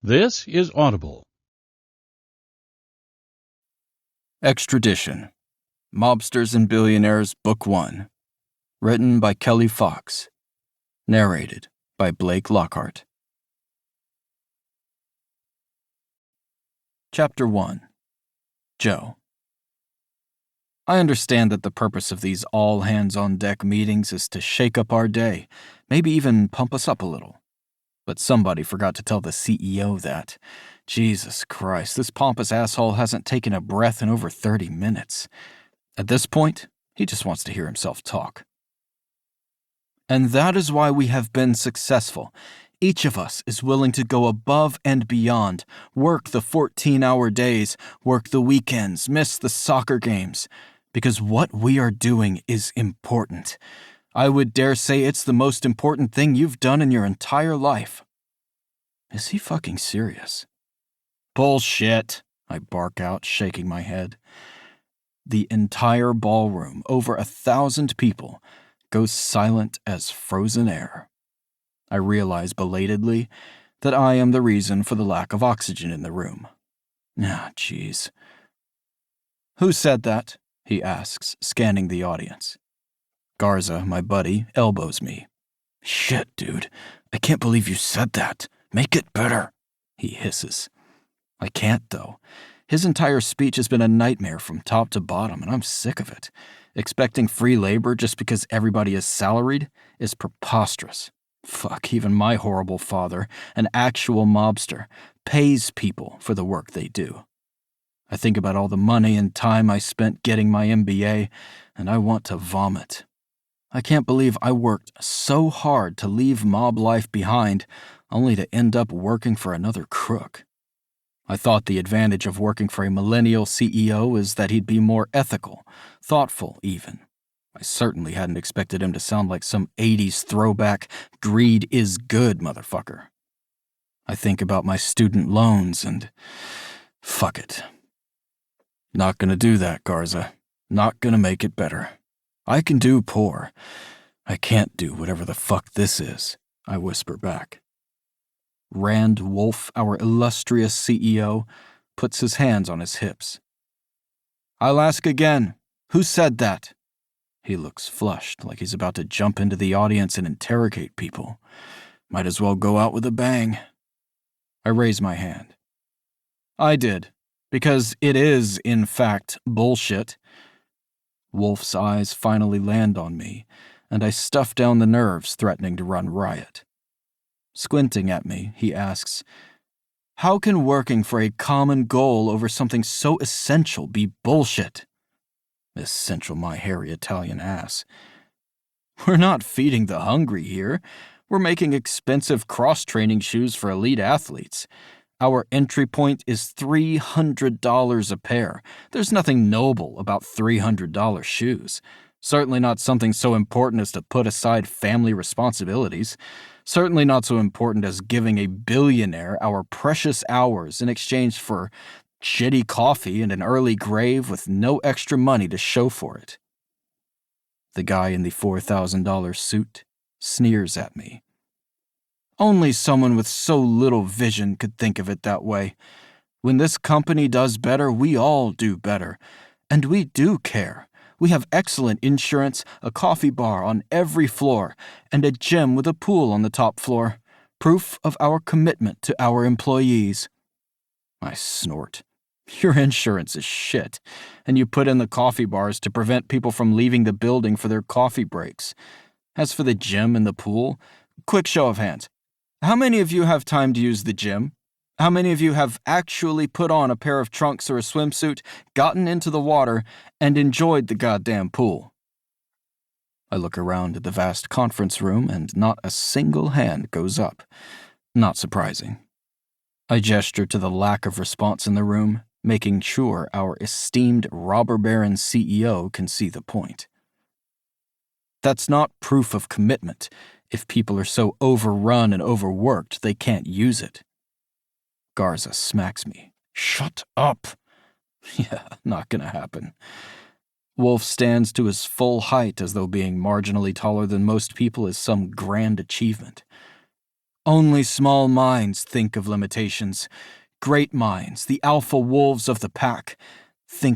This is Audible. Extradition. Mobsters and Billionaires, Book 1. Written by Kelly Fox. Narrated by Blake Lockhart. Chapter 1. Joe. I understand that the purpose of these all-hands-on-deck meetings is to shake up our day, maybe even pump us up a little. But somebody forgot to tell the CEO that. Jesus Christ, this pompous asshole hasn't taken a breath in over 30 minutes. At this point, he just wants to hear himself talk. And that is why we have been successful. Each of us is willing to go above and beyond, work the 14-hour days, work the weekends, miss the soccer games, because what we are doing is important. I would dare say it's the most important thing you've done in your entire life. Is he fucking serious? Bullshit, I bark out, shaking my head. The entire ballroom, over 1,000 people, goes silent as frozen air. I realize belatedly that I am the reason for the lack of oxygen in the room. Ah, jeez. Who said that? He asks, scanning the audience. Garza, my buddy, elbows me. Shit, dude. I can't believe you said that. Make it better, he hisses. I can't, though. His entire speech has been a nightmare from top to bottom, and I'm sick of it. Expecting free labor just because everybody is salaried is preposterous. Fuck, even my horrible father, an actual mobster, pays people for the work they do. I think about all the money and time I spent getting my MBA, and I want to vomit. I can't believe I worked so hard to leave mob life behind, only to end up working for another crook. I thought the advantage of working for a millennial CEO is that he'd be more ethical, thoughtful even. I certainly hadn't expected him to sound like some 80s throwback, greed is good motherfucker. I think about my student loans and fuck it. Not gonna do that, Garza. Not gonna make it better. I can do poor. I can't do whatever the fuck this is, I whisper back. Rand Wolf, our illustrious CEO, puts his hands on his hips. I'll ask again. Who said that? He looks flushed, like he's about to jump into the audience and interrogate people. Might as well go out with a bang. I raise my hand. I did, because it is, in fact, bullshit. Wolf's eyes finally land on me, and I stuff down the nerves threatening to run riot. Squinting at me, he asks, how can working for a common goal over something so essential be bullshit? Essential my hairy Italian ass. We're not feeding the hungry here. We're making expensive cross-training shoes for elite athletes. Our entry point is $300 a pair. There's nothing noble about $300 shoes. Certainly not something so important as to put aside family responsibilities. Certainly not so important as giving a billionaire our precious hours in exchange for shitty coffee and an early grave with no extra money to show for it. The guy in the $4,000 suit sneers at me. Only someone with so little vision could think of it that way. When this company does better, we all do better. And we do care. We have excellent insurance, a coffee bar on every floor, and a gym with a pool on the top floor. Proof of our commitment to our employees. I snort. Your insurance is shit, and you put in the coffee bars to prevent people from leaving the building for their coffee breaks. As for the gym and the pool, quick show of hands. How many of you have time to use the gym? How many of you have actually put on a pair of trunks or a swimsuit, gotten into the water, and enjoyed the goddamn pool? I look around at the vast conference room, and not a single hand goes up. Not surprising. I gesture to the lack of response in the room, making sure our esteemed robber baron CEO can see the point. That's not proof of commitment if people are so overrun and overworked they can't use it. Garza smacks me. Shut up. Yeah, not gonna happen. Wolf stands to his full height as though being marginally taller than most people is some grand achievement. Only small minds think of limitations. Great minds, the alpha wolves of the pack, think